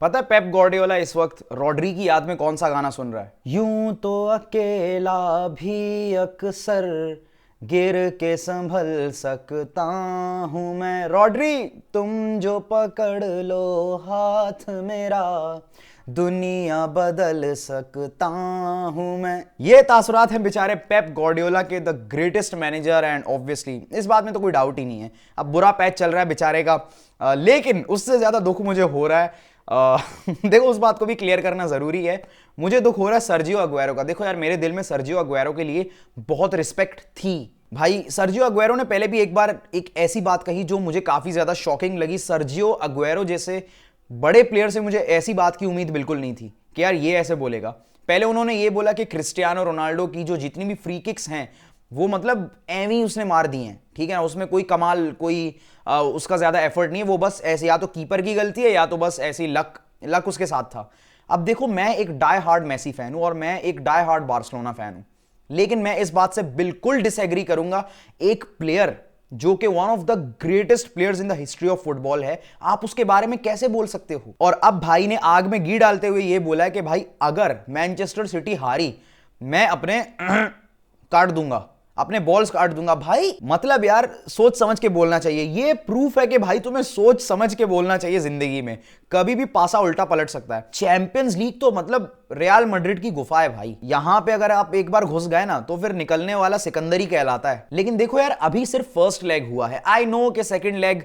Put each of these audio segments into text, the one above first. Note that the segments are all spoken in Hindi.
पता है पेप गार्डियोला इस वक्त रॉड्री की याद में कौन सा गाना सुन रहा है? यूं तो अकेला भी अक्सर गिर के संभल सकता हूं मैं, रॉड्री तुम जो पकड़ लो हाथ मेरा दुनिया बदल सकता हूं मैं। ये तासुरात हैं बेचारे पेप गार्डियोला के, the greatest manager, and obviously इस बात में तो कोई डाउट ही नहीं है। अब बुरा पैच चल रहा है बेचारे का, लेकिन उससे ज्यादा दुख मुझे हो रहा है देखो उस बात को भी क्लियर करना जरूरी है। मुझे दुख हो रहा है सर्जियो अग्वेरो का। देखो यार, मेरे दिल में सर्जियो अग्वेरो के लिए बहुत रिस्पेक्ट थी भाई। सर्जियो अग्वेरो ने पहले भी एक बार एक ऐसी बात कही जो मुझे काफी ज्यादा शॉकिंग लगी। सर्जियो अग्वेरो जैसे बड़े प्लेयर से मुझे ऐसी बात की उम्मीद बिल्कुल नहीं थी कि यार ये ऐसे बोलेगा। पहले उन्होंने ये बोला कि क्रिस्टियानो रोनाल्डो की जो जितनी भी फ्री किक्स हैं वो मतलब एवी उसने मार दी हैं, ठीक है ना, उसमें कोई कमाल कोई उसका ज्यादा एफर्ट नहीं है, वो बस ऐसे या तो कीपर की गलती है या तो बस ऐसी लक उसके साथ था। अब देखो, मैं एक डाई हार्ड मेसी फैन हूं और मैं एक डाई हार्ड बार्सिलोना फैन हूं, लेकिन मैं इस बात से बिल्कुल डिसएग्री करूंगा। एक प्लेयर जो कि one of the greatest players in the history of football है, आप उसके बारे में कैसे बोल सकते हो? और अब भाई ने आग में घी डालते हुए यह बोला है कि भाई अगर मैनचेस्टर सिटी हारी मैं अपने काट दूंगा, अपने बॉल्स काट दूंगा। भाई मतलब यार सोच समझ के बोलना चाहिए। ये प्रूफ है कि भाई तुम्हें सोच समझ के बोलना चाहिए जिंदगी में, कभी भी पासा उल्टा पलट सकता है। चैंपियंस लीग तो मतलब रियल मैड्रिड की गुफा है भाई, यहां पे अगर आप एक बार घुस गए ना तो फिर निकलने वाला सिकंदर ही कहलाता है। लेकिन देखो यार, अभी सिर्फ फर्स्ट लेग हुआ है। आई नो कि सेकंड लेग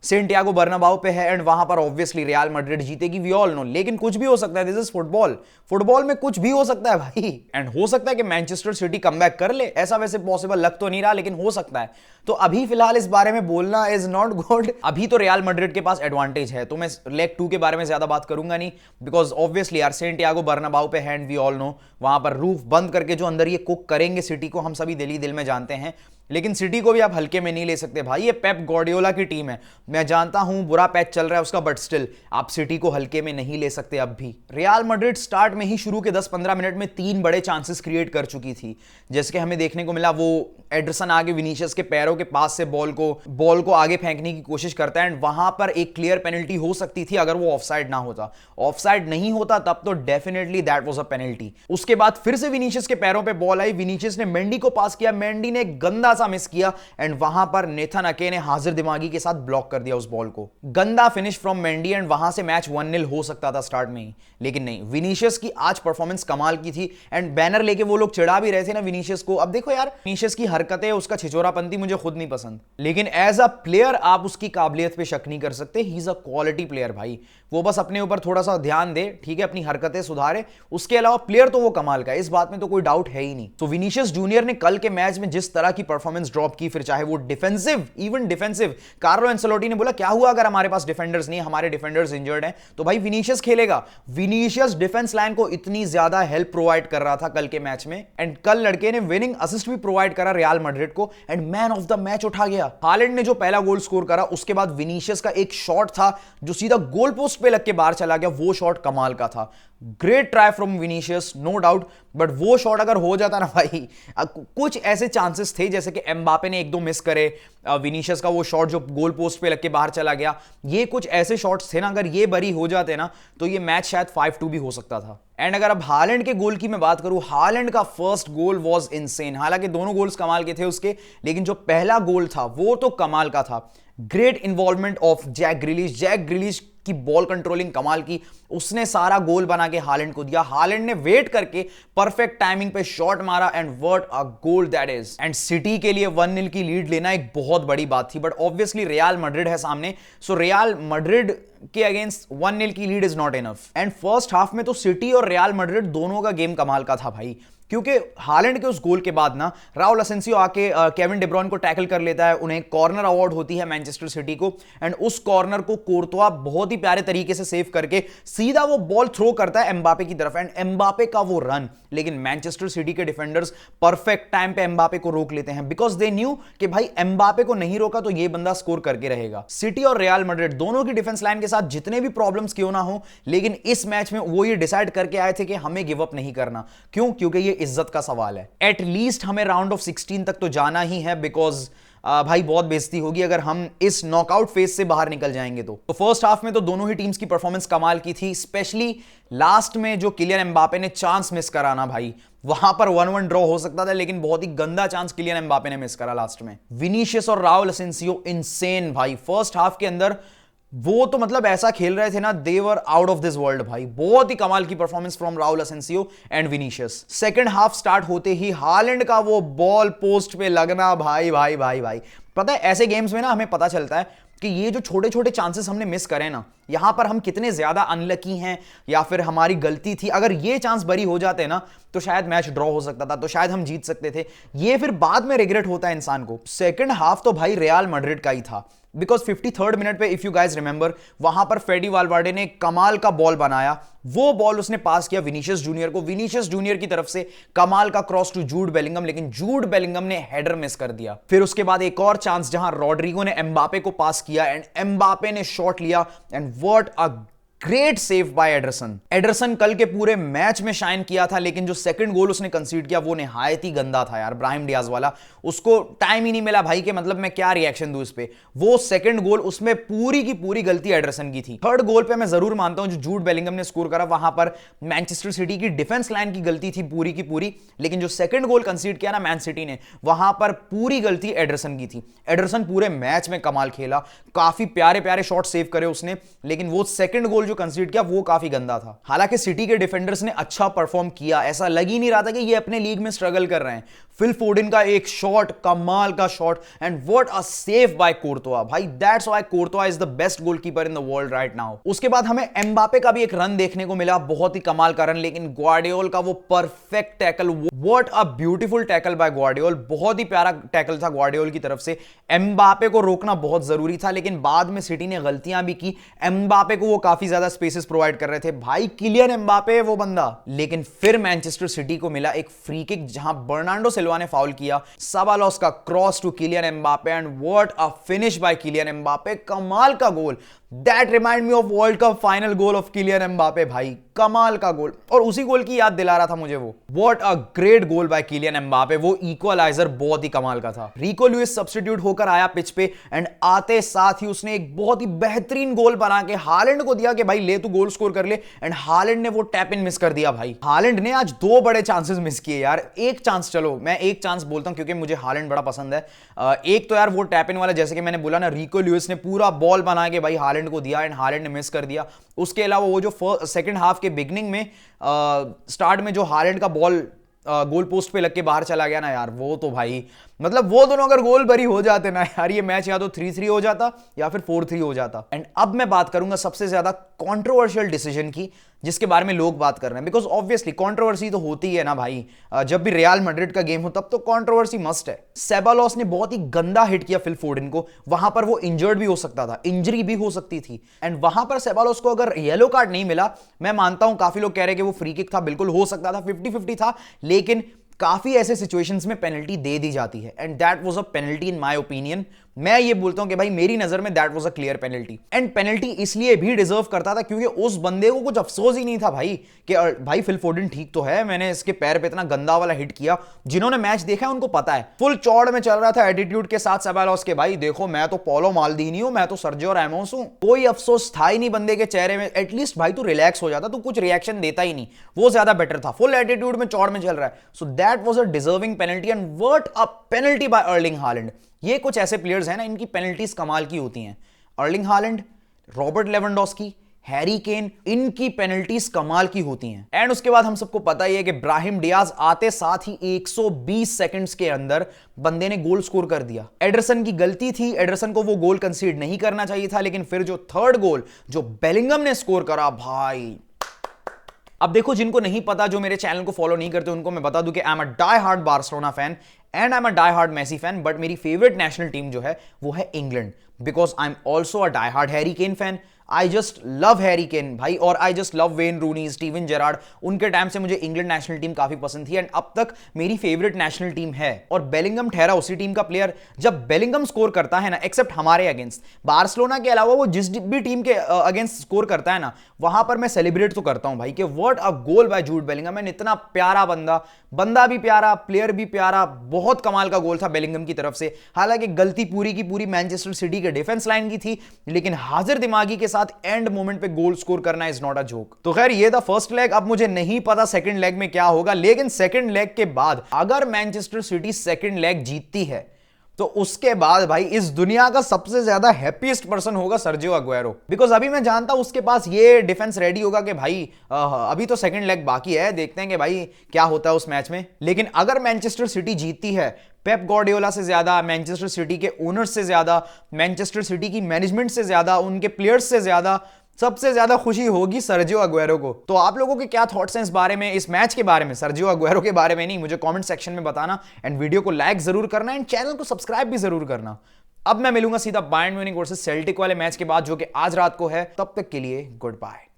सेंटियागो बर्नाबाओ पे है एंड वहां पर ऑब्वियसली रियल मैड्रिड जीतेगी, वी ऑल नो। लेकिन कुछ भी हो सकता है, दिस इज फुटबॉल, फुटबॉल में कुछ भी हो सकता है भाई। एंड हो सकता है कि मैनचेस्टर सिटी कमबैक कर ले, ऐसा वैसे पॉसिबल लग तो नहीं रहा लेकिन हो सकता है। तो अभी फिलहाल इस बारे में बोलना इज नॉट गुड। अभी तो रियल मैड्रिड के पास एडवांटेज है, तो मैं लेग 2 के बारे में ज्यादा बात करूंगा नहीं, बिकॉज ऑब्वियसली यार सेंटियागो बर्नाबाओ पे है, वी ऑल नो, वहां पर रूफ बंद करके जो अंदर ये कुक करेंगे सिटी को, हम सभी दिल ही दिल में जानते हैं। लेकिन सिटी को भी आप हल्के में नहीं ले सकते भाई, ये पेप गार्डियोला की टीम है। मैं जानता हूं बुरा पैच चल रहा है उसका, बट स्टिल आप सिटी को हल्के में नहीं ले सकते। अब भी रियल मैड्रिड स्टार्ट में ही शुरू के 10-15 मिनट में 3 बड़े चांसेस क्रिएट कर चुकी थी, जैसे कि हमें देखने को मिला। वो एडरसन आगे विनीशियस के पैरों के पास से बॉल को आगे फेंकने की कोशिश करता है एंड वहां पर एक क्लियर पेनल्टी हो सकती थी अगर वो ऑफसाइड ना होता। ऑफसाइड नहीं होता तब तो definitely that was a penalty. उसके बाद फिर से विनीशियस के पैरों पे बॉल आई, विनीशियस ने मेंडी को पास किया, मेंडी ने गंदा सा मिस किया एंड वहां पर नेथन अके ने हाजिर दिमागी के साथ ब्लॉक कर दिया उस बॉल को। गंदा फिनिश फ्रॉम मेंडी एंड वहां से मैच 1-0 हो सकता था स्टार्ट में ही, लेकिन नहीं, विनीशियस की आज परफॉर्मेंस कमाल की थी एंड बैनर लेके वो लोग चिढ़ा भी रहे थे ना विनीशियस को। अब देखो यार, विनीशियस की हरकतें, उसका छिछोरापंती मुझे खुद नहीं पसंद, लेकिन एज अ प्लेयर आप उसकी काबिलियत पे शक नहीं कर सकते। He is a quality player भाई, वो बस अपने ऊपर थोड़ा सा ध्यान दे, ठीक है, अपनी हरकतें सुधारे, उसके अलावा प्लेयर तो वो कमाल का है, इस बात में तो कोई डाउट है ही नहीं। तो विनीशियस जूनियर ने कल के मैच में जिस तरह की परफॉर्मेंस ड्रॉप की, फिर चाहे वो defensive, even defensive, Carlo Ancelotti ने बोला क्या हुआ अगर हमारे पास डिफेंडर्स नहीं, हमारे डिफेंडर्स इंजर्ड हैं तो भाई विनीशियस खेलेगा। विनीशियस डिफेंस लाइन को इतनी ज्यादा हेल्प प्रोवाइड कर रहा था कल के मैच में एंड कल लड़के ने विनिंग असिस्ट भी प्रोवाइड करा रियल मैड्रिड को and man of the match उठा गया। हालैंड ने जो पहला गोल स्कोर करा उसके बाद विनीशियस का एक शॉट था जो सीधा गोल पोस्ट पे लग के बाहर चला गया, वो शॉट कमाल का था। Great try from Vinicius, no doubt, but वो शॉट अगर हो जाता ना भाई, कुछ ऐसे चांसेस थे जैसे कि एम्बापे ने 1-2 मिस करे, विनीशियस का वो शॉट जो गोल पोस्ट पे लग के बाहर चला गया, ये कुछ ऐसे शॉट्स थे ना, अगर ये बरी हो जाते ना तो ये मैच शायद 5-2 भी हो सकता था। एंड अगर अब हालैंड के गोल की मैं बात करूं, हालैंड का फर्स्ट गोल वाज इनसेन। हालांकि दोनों गोल्स कमाल के थे उसके, लेकिन जो पहला गोल था वो तो कमाल का था। Great involvement of Jack Grealish की बॉल कंट्रोलिंग कमाल की, उसने सारा गोल बना के हालैंड को दिया। हालैंड ने वेट करके परफेक्ट टाइमिंग पे शॉट मारा and what a goal that is. And city के लिए 1-0 की लीड लेना एक बहुत बड़ी बात थी, बट ऑब्वियसली रियल मैड्रिड है सामने, सो रियल मैड्रिड के अगेंस्ट 1-0 की lead is not enough. And first half में तो सिटी और रियल मैड्रिड दोनों का गेम कमाल का था भाई, क्योंकि हालैंड के उस गोल के बाद ना राउल असेंसियो आके केविन डी ब्रुयने को टैकल कर लेता है, उन्हें कॉर्नर अवार्ड होती है मैनचेस्टर सिटी को एंड उस कॉर्नर को कोर्तोआ बहुत ही प्यारे तरीके से सेव करके सीधा वो बॉल थ्रो करता है एम्बापे की तरफ एंड एम्बापे का वो रन, लेकिन मैनचेस्टर सिटी के डिफेंडर्स परफेक्ट टाइम पे एम्बापे को रोक लेते हैं बिकॉज दे न्यू कि भाई एम्बापे को नहीं रोका तो ये बंदा स्कोर करके रहेगा। सिटी और रियल मैड्रिड दोनों की डिफेंस लाइन के साथ जितने भी प्रॉब्लम्स क्यों ना हो, लेकिन इस मैच में वो ये डिसाइड करके आए थे कि हमें गिव अप नहीं करना। क्यों? क्योंकि ये इज्जत का सवाल है। एटलीस्ट हमें राउंड ऑफ 16 तक तो जाना ही है, बिकॉज भाई बहुत बेइज्जती होगी अगर हम इस नॉकआउट फेज से बाहर निकल जाएंगे। तो फर्स्ट हाफ में तो दोनों ही टीम्स की परफॉर्मेंस कमाल की थी, स्पेशली लास्ट में जो किलियन एम्बापे ने चांस मिस कराना भाई, वहां पर 1-1 ड्रॉ हो सकता था, लेकिन बहुत ही गंदा चांस किलियन एम्बापे ने मिस करा लास्ट में। विनीशियस और राउल असेंसियो इनसेन भाई, फर्स्ट हाफ के अंदर वो तो मतलब ऐसा खेल रहे थे ना, they were out of this world भाई। बहुत ही कमाल की performance from Raul Asensio and Vinicius. Second half start होते ही हालैंड का वो बॉल पोस्ट पे लगना, भाई भाई भाई भाई। पता है ऐसे गेम्स में ना हमें पता चलता है कि ये जो छोटे छोटे चांसेस हमने मिस करे ना, यहां पर हम कितने ज्यादा अनलकी हैं या फिर हमारी गलती थी। अगर ये चांस बरी हो जाते ना तो शायद मैच ड्रॉ हो सकता था, तो शायद हम जीत सकते थे। ये फिर बाद में रिग्रेट होता है इंसान को। सेकंड हाफ तो भाई रियल मैड्रिड का ही था, बिकॉज 53rd मिनट पे इफ यू गाइज रिमेंबर, वहां पर फेडी वालवर्डे ने कमाल का बॉल बनाया। वो बॉल उसने पास किया विनीशियस जूनियर को, विनीशियस जूनियर की तरफ से कमाल का क्रॉस टू जूड बेलिंगम, लेकिन जूड बेलिंगम ने हेडर मिस कर दिया। फिर उसके बाद एक और चांस जहां रॉड्रिगो ने एम्बापे को पास किया एंड एम्बापे ने शॉट लिया, and what a great save by Ederson. Ederson कल के पूरे मैच में शाइन किया था, लेकिन जो सेकंड गोल उसने कंसीड किया वो निहायत ही गंदा था यार, ब्राहिम डियाज वाला। उसको टाइम ही नहीं मिला भाई के मतलब मैं क्या रिएक्शन दूं इस पे। वो सेकंड गोल उसमें पूरी की पूरी गलती एडरसन की थी। थर्ड गोल पे मैं जरूर मानता हूं जो जूड बेलिंगम ने स्कोर करा, वहां पर मैनचेस्टर सिटी की डिफेंस लाइन की गलती थी पूरी की पूरी, लेकिन जो सेकंड गोल कंसीड किया ना मैन सिटी ने, वहां पर पूरी गलती एडरसन की थी। एडरसन पूरे मैच में कमाल खेला, काफी प्यारे प्यारे शॉट सेव करे उसने, लेकिन वो सेकंड गोल जो कंसीड किया वो काफी गंदा था। हालांकि सिटी के डिफेंडर्स ने अच्छा परफॉर्म किया, ऐसा लग ही नहीं रहा था कि ये अपने लीग में स्ट्रगल कर रहे हैं। फिल फोडेन का एक शॉट, कमाल का shot, and what a save by Courtois भाई। That's why Courtois is the best goalkeeper in the world right now. उसके बाद हमें एम्बापे का भी एक रन देखने को मिला, बहुत ही कमाल का रन, लेकिन ग्वार्डियोल का वो perfect tackle, what a beautiful tackle by Gvardiol. बहुत ही प्यारा टैकल था ग्वार्डियोल की तरफ से। एम्बापे को रोकना बहुत जरूरी था, लेकिन बाद में सिटी ने गलतियां भी की। एम्बापे को वो काफी ज्यादा स्पेसेस प्रोवाइड कर रहे थे भाई, किलियन एम्बापे वो बंदा। लेकिन फिर मैनचेस्टर सिटी को मिला एक फ्री किक जहां बर्नार्डो सिल्वा ने फाउल किया, सबालोस का cross to Kylian Mbappe, and what a finish by Kylian Mbappe. कमाल का goal, that remind me of world cup final goal of Kylian Mbappe भाई, कमाल का गोल। और उसी गोल की याद दिला रहा था मुझे वो। What a great goal by Kylian Mbappe, वो इक्वलाइजर बहुत ही कमाल का था। रिको लुइस सब्स्टिट्यूट होकर आया पिच पे, एंड आते साथ ही उसने एक बहुत ही बेहतरीन गोल बना के हालैंड को दिया कि भाई ले तू गोल स्कोर कर ले, एंड हालैंड ने वो टैप इन मिस कर दिया भाई। हालैंड ने आज दो बड़े चांसेस मिस किए यार। एक चांस, चलो मैं एक चांस बोलता हूं क्योंकि मुझे हालैंड बड़ा पसंद है। एक तो यार वो टैप इन वाला, जैसे कि मैंने बोला ना, रिको लुइस ने पूरा बॉल बना के भाई हालैंड को दिया एंड हालैंड ने मिस कर दिया। उसके अलावा वो जो सेकंड हाफ के बिगनिंग में स्टार्ट में जो हालैंड का बॉल गोल पोस्ट पे लग के बाहर चला गया ना यार, वो तो भाई मतलब वो दोनों अगर गोल भरी हो जाते ना यार, ये मैच या तो 3-3 हो जाता या फिर 4-3 हो जाता। एंड अब मैं बात करूंगा सबसे ज्यादा कंट्रोवर्शियल डिसीजन की, जिसके बारे में लोग बात कर रहे हैं, बिकॉज ऑब्वियसली कंट्रोवर्सी तो होती है ना भाई। जब भी रियल मैड्रिड का गेम हो तब तो कंट्रोवर्सी मस्ट है। सेबालोस ने बहुत ही गंदा हिट किया फिल फोडेन को, वहां पर वो इंजर्ड भी हो सकता था, इंजरी भी हो सकती थी, एंड वहां पर सेबालोस को अगर येलो कार्ड नहीं मिला, मैं मानता हूं काफी लोग कह रहे हैं कि वो फ्री किक था, बिल्कुल हो सकता था, 50-50 था, लेकिन काफी ऐसे सिचुएशंस में पेनल्टी दे दी जाती है, and that was a penalty in my opinion. मैं ये बोलता हूं कि भाई मेरी नजर में that was a clear penalty, and penalty इसलिए भी डिजर्व करता था क्योंकि उस बंदे को कुछ अफसोस ही नहीं था भाई कि भाई फिल फोडेन ठीक तो है, मैंने इसके पैर पे इतना गंदा वाला हिट किया। जिन्होंने मैच देखा है उनको पता है, फुल चौड़ में चल रहा था एटीट्यूड के साथ सेबालोस के, भाई देखो मैं तो पॉलो माल्दीनी हूं, मैं तो सर्जियो रैमोस हूं। कोई अफसोस था ही नहीं बंदे के चेहरे में। एटलीस्ट भाई तू रिलैक्स हो जाता, तू कुछ रिएक्शन देता ही नहीं, वो ज्यादा बेटर था। फुल एटीट्यूड में चौड़ में चल रहा है, so that was a deserving penalty, and what a penalty by Erling Haaland. ये कुछ ऐसे प्लेयर्स हैं ना, इनकी पेनल्टीज कमाल की होती हैं। Erling Haaland, Robert Lewandowski, Harry Kane, इनकी पेनल्टीज कमाल की होती हैं। एंड उसके बाद हम सबको पता ही है कि ब्राहिम डियाज आते साथ ही 120 सेकंड्स के अंदर बंदे ने गोल स्कोर कर दिया। एडरसन की गलती थी, एडरसन को वो गोल कंसीड नहीं करना चाहिए था, लेकिन फिर जो थर्ड गोल जो बेलिंगम ने स्कोर करा भाई। अब देखो, जिनको नहीं पता, जो मेरे चैनल को फॉलो नहीं करते, उनको मैं बता दूं कि I am a die hard Barcelona fan and I am a die hard Messi fan, but मेरी फेवरेट नेशनल टीम जो है वो है England, because I am also a die hard Harry Kane fan, I just love Harry Kane भाई, और I just love Wayne Rooney, Steven Gerrard. उनके टाइम से मुझे इंग्लैंड नेशनल टीम काफी पसंद थी एंड अब तक मेरी फेवरेट नेशनल टीम है। और बेलिंगम ठहरा उसी टीम का प्लेयर। जब बेलिंगम स्कोर करता है ना, एक्सेप्ट हमारे अगेंस्ट, बार्सिलोना के अलावा वो जिस भी टीम के अगेंस्ट स्कोर करता है ना, वहां पर मैं सेलिब्रेट तो करता हूं भाई कि what a goal by Jude Bellingham. And इतना प्यारा बंदा भी प्यारा, प्लेयर भी प्यारा, बहुत कमाल का गोल था बेलिंगम की तरफ से। हालांकि गलती पूरी की पूरी मैनचेस्टर सिटी के डिफेंस लाइन की थी, लेकिन हाजिर दिमागी के साथ एंड मोमेंट पे गोल स्कोर करना इज नॉट अ जोक। तो खैर ये था फर्स्ट लेग। अब मुझे नहीं पता सेकंड लेग में क्या होगा, लेकिन सेकंड लेग के बाद अगर मैनचेस्टर सिटी सेकंड लेग जीतती है तो उसके बाद भाई इस दुनिया का सबसे ज्यादा हैप्पीएस्ट पर्सन होगा सर्जियो अग्वेरो। बिकॉज अभी मैं जानता हूं उसके पास ये डिफेंस रेडी होगा कि भाई अभी तो सेकंड लेग बाकी है, देखते हैं कि भाई क्या होता है उस मैच में। लेकिन अगर मैनचेस्टर सिटी जीतती है, पेप गार्डियोला से ज्यादा, मैनचेस्टर सिटी के ओनर्स से ज्यादा, मैनचेस्टर सिटी की मैनेजमेंट से ज्यादा, उनके प्लेयर्स से ज्यादा, सबसे ज्यादा खुशी होगी सर्जियो अग्वेरो को। तो आप लोगों के क्या थॉट्स हैं इस बारे में, इस मैच के बारे में, सर्जियो अग्वेरो के बारे में नहीं, मुझे कमेंट सेक्शन में बताना। एंड वीडियो को लाइक जरूर करना एंड चैनल को सब्सक्राइब भी जरूर करना। अब मैं मिलूंगा सीधा बायर्न म्यूनिख वर्सेस सेल्टिक वाले मैच के बाद, जो कि आज रात को है। तब तक के लिए गुड बाय।